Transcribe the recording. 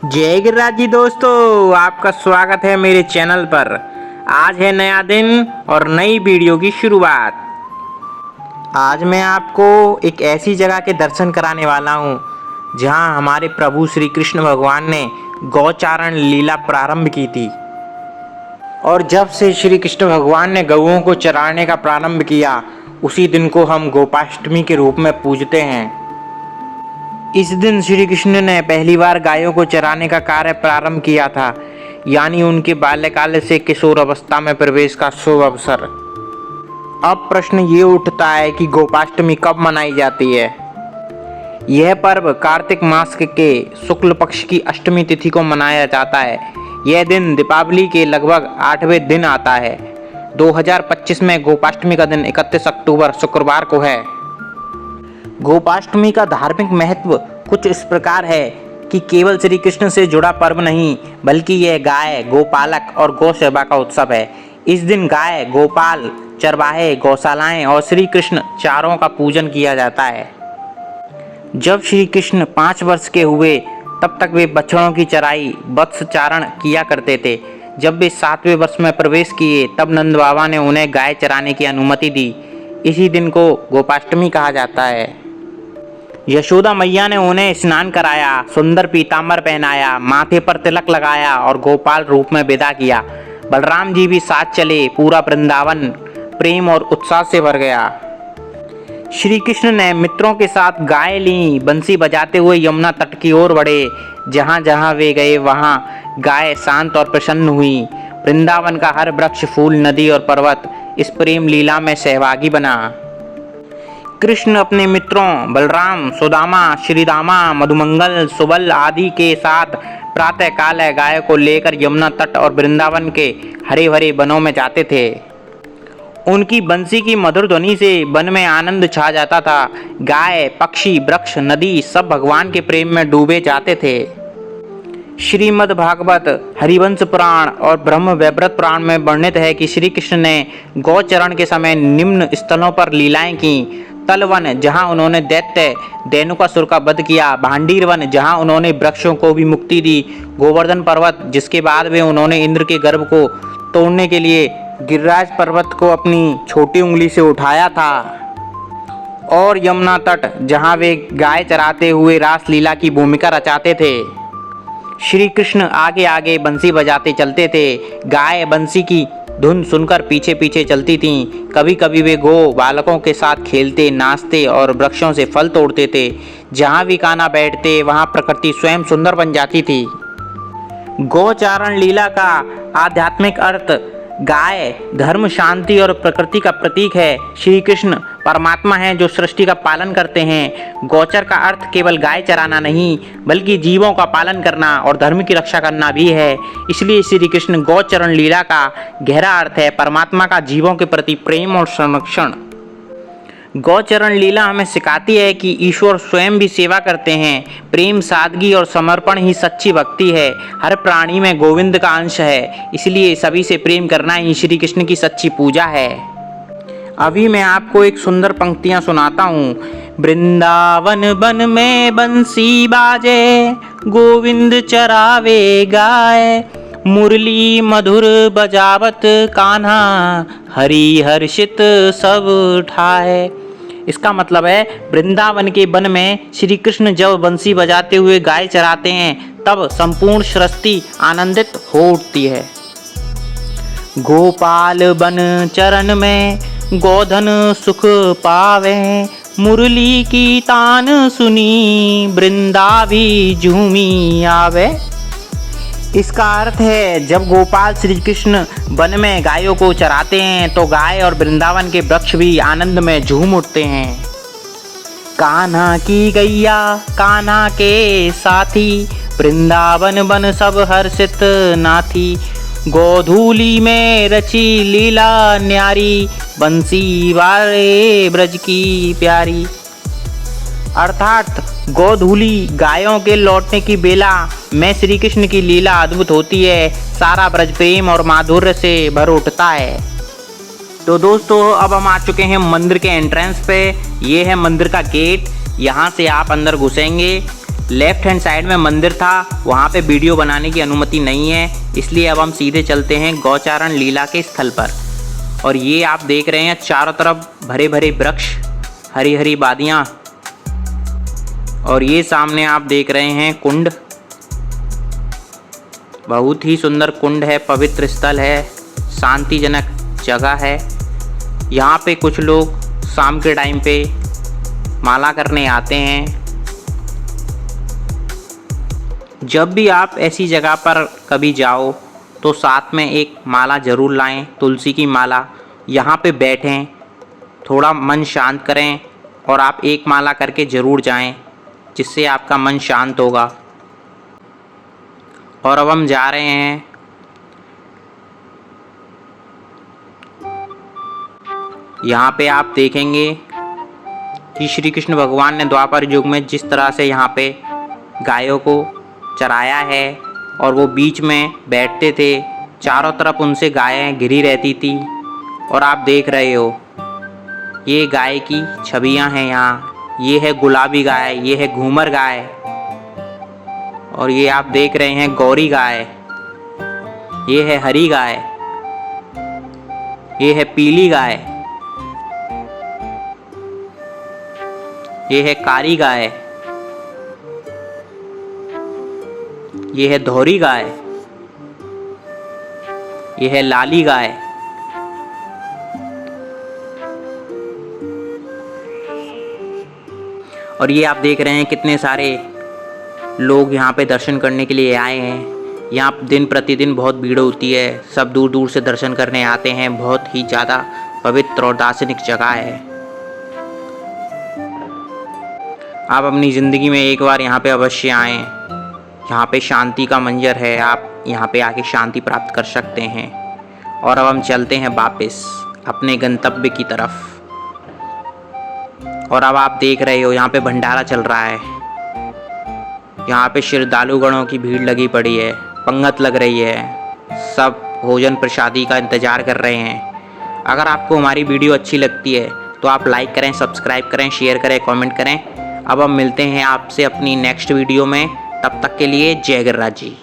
जय गिरिराज जी दोस्तों, आपका स्वागत है मेरे चैनल पर। आज है नया दिन और नई वीडियो की शुरुआत। आज मैं आपको एक ऐसी जगह के दर्शन कराने वाला हूँ जहाँ हमारे प्रभु श्री कृष्ण भगवान ने गौचारण लीला प्रारंभ की थी। और जब से श्री कृष्ण भगवान ने गौओं को चराने का प्रारंभ किया, उसी दिन को हम गोपाष्टमी के रूप में पूजते हैं। इस दिन श्री कृष्ण ने पहली बार गायों को चराने का कार्य प्रारंभ किया था, यानी उनके बाल्यकाल से किशोर अवस्था में प्रवेश का शुभ अवसर। अब प्रश्न ये उठता है कि गोपाष्टमी कब मनाई जाती है। यह पर्व कार्तिक मास के शुक्ल पक्ष की अष्टमी तिथि को मनाया जाता है। यह दिन दीपावली के लगभग 8वें दिन आता है। 2025 में गोपाष्टमी का दिन 31 अक्टूबर शुक्रवार को है। गोपाष्टमी का धार्मिक महत्व कुछ इस प्रकार है कि केवल श्री कृष्ण से जुड़ा पर्व नहीं, बल्कि यह गाय, गोपालक और गौ सेवा का उत्सव है। इस दिन गाय, गोपाल, चरवाहे, गौशालाएं और श्री कृष्ण चारों का पूजन किया जाता है। जब श्री कृष्ण 5 वर्ष के हुए तब तक वे बछड़ों की चराई, वत्स चारण किया करते थे। जब वे 7वें वर्ष में प्रवेश किए तब नंद बाबा ने उन्हें गाय चराने की अनुमति दी। इसी दिन को गोपाष्टमी कहा जाता है। यशोदा मैया ने उन्हें स्नान कराया, सुंदर पीतांबर पहनाया, माथे पर तिलक लगाया और गोपाल रूप में विदा किया। बलराम जी भी साथ चले। पूरा वृंदावन प्रेम और उत्साह से भर गया। श्री कृष्ण ने मित्रों के साथ गाय ली, बंसी बजाते हुए यमुना तट की ओर बढ़े। जहाँ जहाँ वे गए वहाँ गाय शांत और प्रसन्न हुई। वृंदावन का हर वृक्ष, फूल, नदी और पर्वत इस प्रेम लीला में सहभागी बना। कृष्ण अपने मित्रों बलराम, सुदामा, श्रीदामा, मधुमंगल, सुबल आदि के साथ प्रातः काल गाय को लेकर यमुना तट और वृंदावन के हरे भरे वनों में जाते थे। उनकी बंसी की मधुर ध्वनि से वन में आनंद छा जाता था। गाय, पक्षी, वृक्ष, नदी सब भगवान के प्रेम में डूबे जाते थे। श्रीमद् भागवत, हरिवंश पुराण और ब्रह्म वैवर्त पुराण में वर्णित है कि श्री कृष्ण ने गौचरण के समय निम्न स्थलों पर लीलाएं की। तलवन, जहां उन्होंने दैत्य धेनुकासुर का वध किया। भांडीर वन, जहां उन्होंने वृक्षों को भी मुक्ति दी। गोवर्धन पर्वत, जिसके बाद वे उन्होंने इंद्र के गर्भ को तोड़ने के लिए गिरिराज पर्वत को अपनी छोटी उंगली से उठाया था। और यमुना तट, जहां वे गाय चराते हुए रास लीला की भूमिका रचाते थे। श्री कृष्ण आगे आगे बंसी बजाते चलते थे। गाय बंसी की धुन सुनकर पीछे पीछे चलती थीं। कभी कभी वे गो बालकों के साथ खेलते, नाचते और वृक्षों से फल तोड़ते थे। जहाँ भी कान्हा बैठते वहाँ प्रकृति स्वयं सुंदर बन जाती थी। गौचारण लीला का आध्यात्मिक अर्थ गाय धर्म, शांति और प्रकृति का प्रतीक है। श्री कृष्ण परमात्मा हैं जो सृष्टि का पालन करते हैं। गौचर का अर्थ केवल गाय चराना नहीं, बल्कि जीवों का पालन करना और धर्म की रक्षा करना भी है। इसलिए श्री कृष्ण गौचरण लीला का गहरा अर्थ है परमात्मा का जीवों के प्रति प्रेम और संरक्षण। गौचरण लीला हमें सिखाती है कि ईश्वर स्वयं भी सेवा करते हैं। प्रेम, सादगी और समर्पण ही सच्ची भक्ति है। हर प्राणी में गोविंद का अंश है, इसलिए सभी से प्रेम करना ही श्री कृष्ण की सच्ची पूजा है। अभी मैं आपको एक सुंदर पंक्तियां सुनाता हूँ। वृंदावन वन में बंसी बाजे, गोविंद चरावे गाय, मुरली मधुर बजावत कान्हा, हरि हर्षित सब ठाए। इसका मतलब है वृंदावन के वन में श्री कृष्ण जब बंसी बजाते हुए गाय चराते हैं तब संपूर्ण सृष्टि आनंदित हो उठती है। गोपाल बन चरण में गोधन सुख पावे, मुरली की तान सुनी वृंदावी झूमी आवे। इसका अर्थ है जब गोपाल श्री कृष्ण वन में गायों को चराते हैं तो गाय और वृंदावन के वृक्ष भी आनंद में झूम उठते हैं। कान्हा की गैया कान्हा के साथी, वृंदावन वन सब हर्षित नाथी। गोधूली में रची लीला न्यारी, बंसी वाले ब्रज की प्यारी। अर्थात गोधूली गायों के लौटने की बेला में श्री कृष्ण की लीला अद्भुत होती है। सारा ब्रज प्रेम और माधुर्य से भर उठता है। तो दोस्तों अब हम आ चुके हैं मंदिर के एंट्रेंस पे। ये है मंदिर का गेट। यहाँ से आप अंदर घुसेंगे। लेफ्ट हैंड साइड में मंदिर था, वहाँ पे वीडियो बनाने की अनुमति नहीं है, इसलिए अब हम सीधे चलते हैं गौचारण लीला के स्थल पर। और ये आप देख रहे हैं चारों तरफ भरे भरे वृक्ष, हरी हरी वादियाँ, और ये सामने आप देख रहे हैं कुंड। बहुत ही सुंदर कुंड है, पवित्र स्थल है, शांतिजनक जगह है। यहाँ पे कुछ लोग शाम के टाइम पे माला करने आते हैं। जब भी आप ऐसी जगह पर कभी जाओ तो साथ में एक माला ज़रूर लाएं, तुलसी की माला। यहाँ पे बैठें, थोड़ा मन शांत करें और आप एक माला करके ज़रूर जाएं, जिससे आपका मन शांत होगा। और अब हम जा रहे हैं यहाँ पे आप देखेंगे कि श्री कृष्ण भगवान ने द्वापर युग में जिस तरह से यहाँ पे गायों को चराया है, और वो बीच में बैठते थे, चारों तरफ उनसे गायें घिरी रहती थी। और आप देख रहे हो ये गाय की छवियाँ हैं यहाँ। ये है गुलाबी गाय, ये है घूमर गाय, और ये आप देख रहे हैं गौरी गाय, ये है हरी गाय, ये है पीली गाय, ये है कारी गाय, ये है धोरी गाय, ये है लाली गाय। और ये आप देख रहे हैं कितने सारे लोग यहाँ पे दर्शन करने के लिए आए हैं। यहाँ दिन प्रतिदिन बहुत भीड़ होती है, सब दूर दूर से दर्शन करने आते हैं। बहुत ही ज़्यादा पवित्र और दार्शनिक जगह है। आप अपनी ज़िंदगी में एक बार यहाँ पे अवश्य आएँ। यहाँ पे शांति का मंजर है, आप यहाँ पे आके शांति प्राप्त कर सकते हैं। और अब हम चलते हैं वापस अपने गंतव्य की तरफ। और अब आप देख रहे हो यहाँ पे भंडारा चल रहा है। यहाँ पे श्रद्धालुगणों की भीड़ लगी पड़ी है, पंगत लग रही है, सब भोजन प्रसादी का इंतज़ार कर रहे हैं। अगर आपको हमारी वीडियो अच्छी लगती है तो आप लाइक करें, सब्सक्राइब करें, शेयर करें, कमेंट करें। अब हम मिलते हैं आपसे अपनी नेक्स्ट वीडियो में। तब तक के लिए जय गिरिराज जी।